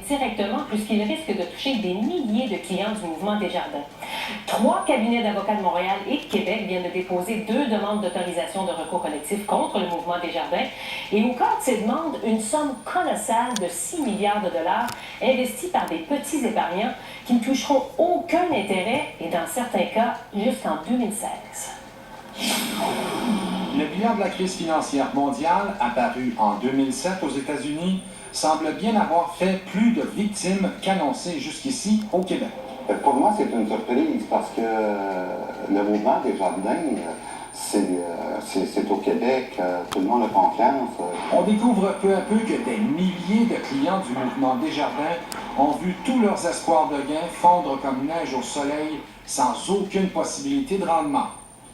directement puisqu'il risque de toucher des milliers de clients du mouvement Desjardins. 3 cabinets d'avocats de Montréal et de Québec viennent de déposer 2 demandes d'autorisation de recours collectif contre le mouvement Desjardins. Et au cœur de ces demandes, une somme colossale de 6 milliards de dollars investis par des petits épargnants qui ne toucheront aucun intérêt et dans certains cas jusqu'en 2016. Le bilan de la crise financière mondiale, apparu en 2007 aux États-Unis, semble bien avoir fait plus de victimes qu'annoncé jusqu'ici au Québec. Pour moi, c'est une surprise parce que le mouvement Desjardins, c'est au Québec, tout le monde a confiance. On découvre peu à peu que des milliers de clients du mouvement Desjardins ont vu tous leurs espoirs de gain fondre comme neige au soleil sans aucune possibilité de rendement.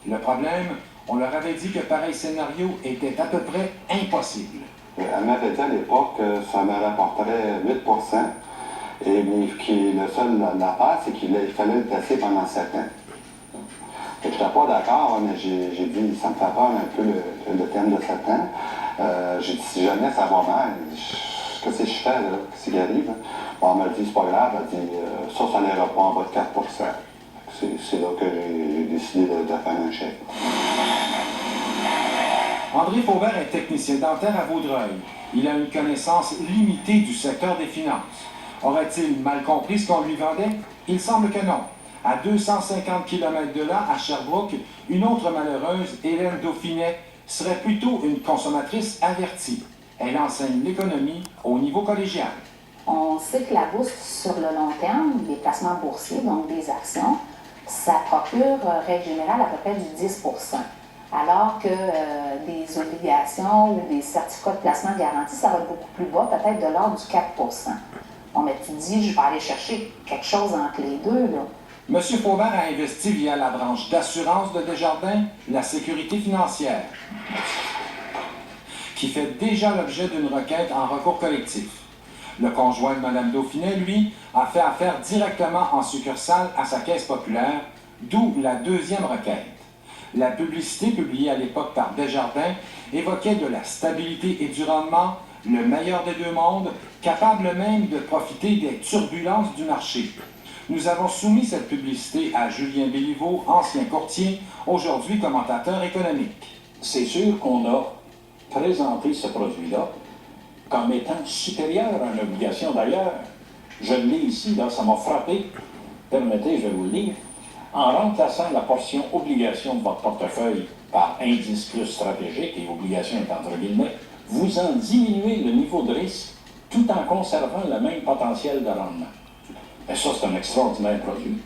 Le problème, on leur avait dit que pareil scénario était à peu près impossible. Elle m'avait dit à l'époque que ça me rapporterait 8%. Et mais le seul l'affaire, c'est qu'il fallait le placer pendant 7 ans. Je n'étais pas d'accord, mais j'ai dit, ça me fait peur un peu le thème de 7 ans. J'ai dit, si jamais ça va mal, qu'est-ce que je fais, là? Qu'est-ce qui arrive? Bon, elle m'a dit, c'est pas grave, elle dit, ça n'ira pas en bas de 4%. C'est là que j'ai décidé de faire un chèque. André Fauvert est technicien dentaire à Vaudreuil. Il a une connaissance limitée du secteur des finances. Aurait-il mal compris ce qu'on lui vendait? Il semble que non. À 250 km de là, à Sherbrooke, une autre malheureuse, Hélène Dauphinet, serait plutôt une consommatrice avertie. Elle enseigne l'économie au niveau collégial. On sait que la bourse, sur le long terme, des placements boursiers, donc des actions, ça procure, règle générale, à peu près du 10 %. Alors que des obligations ou des certificats de placement garantis, ça va être beaucoup plus bas, peut-être de l'ordre du 4 %. Bon, mais tu te dis, je vais aller chercher quelque chose entre les deux, là. M. Fauvert a investi via la branche d'assurance de Desjardins, la sécurité financière, qui fait déjà l'objet d'une requête en recours collectif. Le conjoint de Mme Dauphinet, lui, a fait affaire directement en succursale à sa caisse populaire, d'où la deuxième requête. La publicité publiée à l'époque par Desjardins évoquait de la stabilité et du rendement, le meilleur des deux mondes, capable même de profiter des turbulences du marché. Nous avons soumis cette publicité à Julien Béliveau, ancien courtier, aujourd'hui commentateur économique. C'est sûr qu'on a présenté ce produit-là comme étant supérieur à une obligation. D'ailleurs, je l'ai ici, là, ça m'a frappé. Permettez, je vais vous le lire. En remplaçant la portion obligation de votre portefeuille par indice plus stratégique et obligation est entre guillemets, vous en diminuez le niveau de risque tout en conservant le même potentiel de rendement. Et ça, c'est un extraordinaire produit.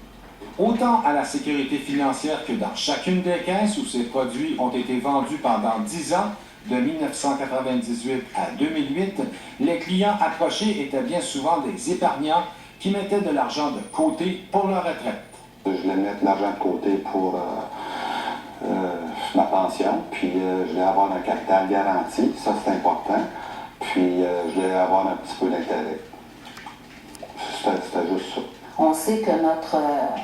Autant à la sécurité financière que dans chacune des caisses où ces produits ont été vendus pendant 10 ans, de 1998 à 2008, les clients approchés étaient bien souvent des épargnants qui mettaient de l'argent de côté pour leur retraite. Je voulais mettre de l'argent de côté pour ma pension, puis je voulais avoir un capital garanti, ça c'est important, puis je voulais avoir un petit peu d'intérêt. C'était juste ça. On sait que notre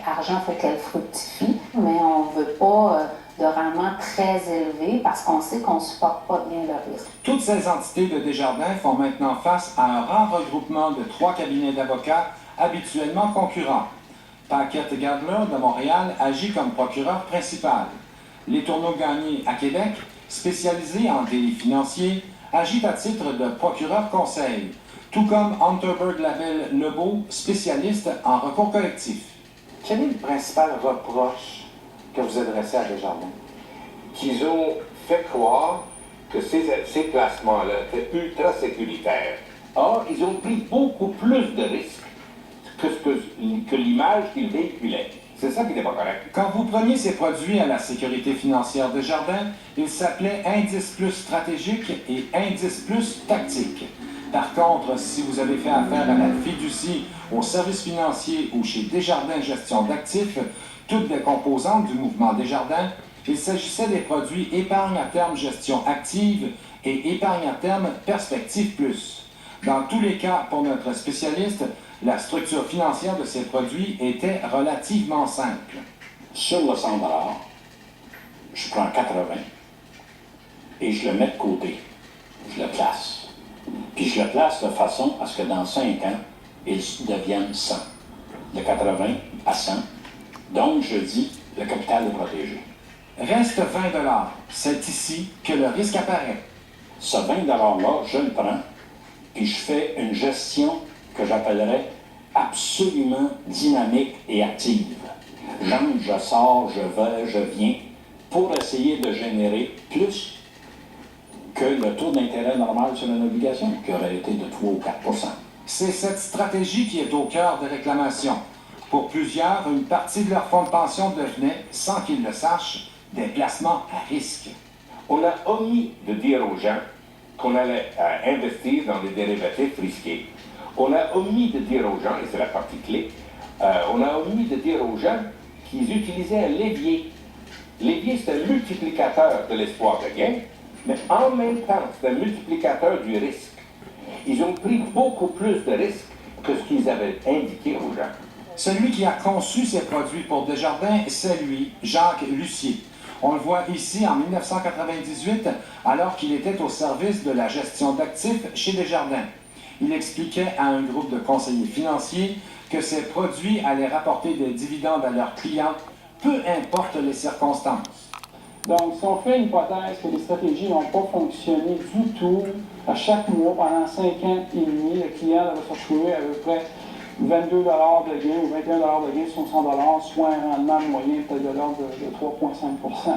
argent fait qu'elle fructifie, mais on ne veut pas de rendement très élevé parce qu'on sait qu'on ne supporte pas bien le risque. Toutes ces entités de Desjardins font maintenant face à un rare regroupement de 3 cabinets d'avocats habituellement concurrents. Paquette Gardler de Montréal agit comme procureur principal. Les Tourneaux Gagné à Québec, spécialisé en délits financiers, agit à titre de procureur conseil, tout comme Hunterberg Labelle Lebeau, spécialiste en recours collectif. Quel est le principal reproche que vous adressez à Desjardins? Qu'ils ont fait croire que ces placements-là étaient ultra sécuritaires. Or, ils ont pris beaucoup plus de risques que l'image qu'ils véhiculaient. C'est ça qui n'était pas correct. Quand vous preniez ces produits à la sécurité financière Desjardins, ils s'appelaient Indice Plus stratégique et Indice Plus tactique. Par contre, si vous avez fait affaire à la fiducie, au service financier ou chez Desjardins Gestion d'actifs, toutes les composantes du mouvement Desjardins, il s'agissait des produits épargne à terme gestion active et épargne à terme perspective plus. Dans tous les cas, pour notre spécialiste, la structure financière de ces produits était relativement simple. Sur le 100 $, je prends 80 et je le mets de côté. Je le place. Puis je le place de façon à ce que dans 5 ans, ils deviennent 100. De 80 à 100. Donc, je dis, le capital est protégé. Reste 20 $. C'est ici que le risque apparaît. Ce 20 $-là, je le prends, puis je fais une gestion que j'appellerais absolument dynamique et active. J'entre, je sors, je vais, je viens, pour essayer de générer plus que le taux d'intérêt normal sur une obligation, qui aurait été de 3 ou 4 %. C'est cette stratégie qui est au cœur des réclamations. Pour plusieurs, une partie de leur fonds de pension devenait, sans qu'ils le sachent, des placements à risque. On a omis de dire aux gens qu'on allait investir dans des dérivatifs risqués. On a omis de dire aux gens, et c'est la partie clé, on a omis de dire aux gens qu'ils utilisaient un levier. Levier, c'est un multiplicateur de l'espoir de gain, mais en même temps, c'est un multiplicateur du risque. Ils ont pris beaucoup plus de risques que ce qu'ils avaient indiqué aux gens. Celui qui a conçu ces produits pour Desjardins, c'est lui, Jacques Lussier. On le voit ici en 1998, alors qu'il était au service de la gestion d'actifs chez Desjardins. Il expliquait à un groupe de conseillers financiers que ces produits allaient rapporter des dividendes à leurs clients, peu importe les circonstances. Donc, si on fait une hypothèse que les stratégies n'ont pas fonctionné du tout, à chaque mois, pendant 5 ans et demi, le client va se retrouver à peu près 22 $ de gain ou 21 $ de gain sur 100 $, soit un rendement moyen peut-être de l'ordre de 3,5 %.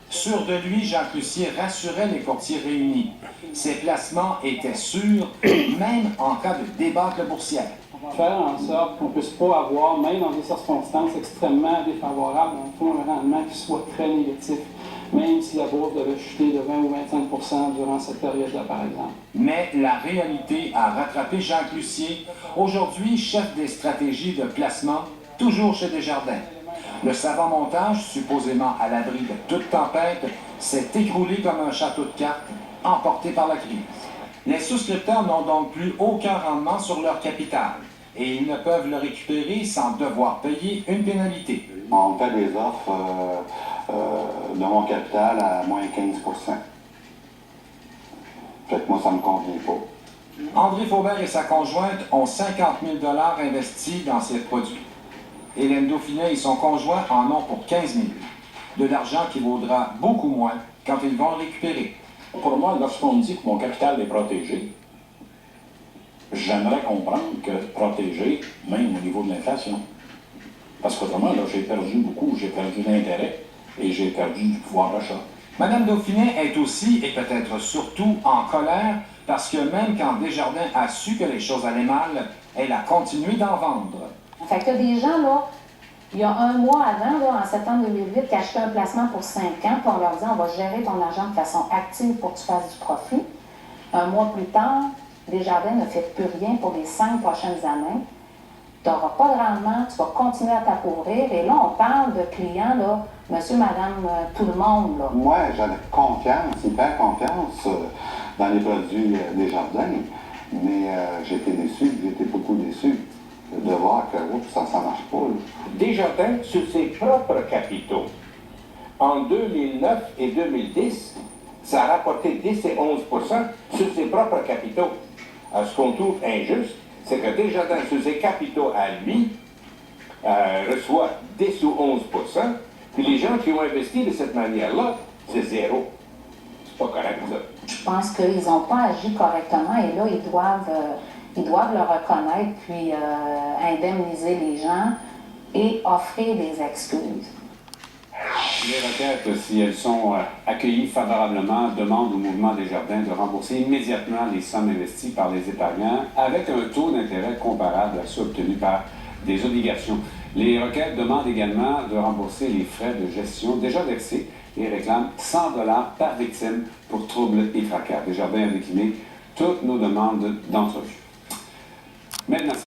Sûr de lui, Jacques Lussier rassurait les courtiers réunis. Ses placements étaient sûrs, même en cas de débâcle boursière. Faire en sorte qu'on ne puisse pas avoir, même dans des circonstances extrêmement défavorables, un rendement qui soit très négatif, même si la bourse devait chuter de 20 ou 25 % durant cette période-là, par exemple. Mais la réalité a rattrapé Jacques Lussier, aujourd'hui chef des stratégies de placement, toujours chez Desjardins. Le savant montage, supposément à l'abri de toute tempête, s'est écroulé comme un château de cartes, emporté par la crise. Les souscripteurs n'ont donc plus aucun rendement sur leur capital et ils ne peuvent le récupérer sans devoir payer une pénalité. On fait des offres de mon capital à moins 15 %. Fait que moi, ça me convient pas. André Faubert et sa conjointe ont 50 000 $ investis dans ces produits. Hélène Dauphinet et son conjoint en ont pour 15 000 $. De l'argent qui vaudra beaucoup moins quand ils vont le récupérer. Pour moi, lorsqu'on me dit que mon capital est protégé, j'aimerais comprendre que protégé, même au niveau de l'inflation. Parce qu'autrement, là, j'ai perdu beaucoup, j'ai perdu l'intérêt et j'ai perdu du pouvoir d'achat. Madame Dauphinet est aussi, et peut-être surtout, en colère parce que même quand Desjardins a su que les choses allaient mal, elle a continué d'en vendre. Fait que des gens, là, il y a un mois avant, là, en septembre 2008, qui achetaient un placement pour 5 ans, puis on leur dit on va gérer ton argent de façon active pour que tu fasses du profit. Un mois plus tard, Desjardins ne fait plus rien pour les 5 prochaines années. Tu n'auras pas de rendement, tu vas continuer à t'appauvrir. Et là, on parle de clients, là, monsieur, madame, tout le monde. Là. Moi, j'avais confiance, hyper confiance dans les produits Desjardins, mais j'ai été déçu, j'ai été beaucoup déçu de voir que ça ne marche pas. Là. Desjardins, sur ses propres capitaux, en 2009 et 2010, ça a rapporté 10 et 11 % sur ses propres capitaux. Ce qu'on trouve injuste, c'est que Desjardins, sur ses capitaux à lui, reçoit 10 ou 11 %, puis les gens qui ont investi de cette manière-là, c'est zéro. C'est pas correct, ça. Je pense qu'ils n'ont pas agi correctement et là, ils doivent le reconnaître, puis indemniser les gens et offrir des excuses. Les requêtes, si elles sont accueillies favorablement, demandent au mouvement Desjardins de rembourser immédiatement les sommes investies par les épargnants avec un taux d'intérêt comparable à ceux obtenus par des obligations. Les requêtes demandent également de rembourser les frais de gestion déjà versés et réclament 100 $ par victime pour troubles et fracas. Desjardins a décliné toutes nos demandes d'entrevue. Maintenant,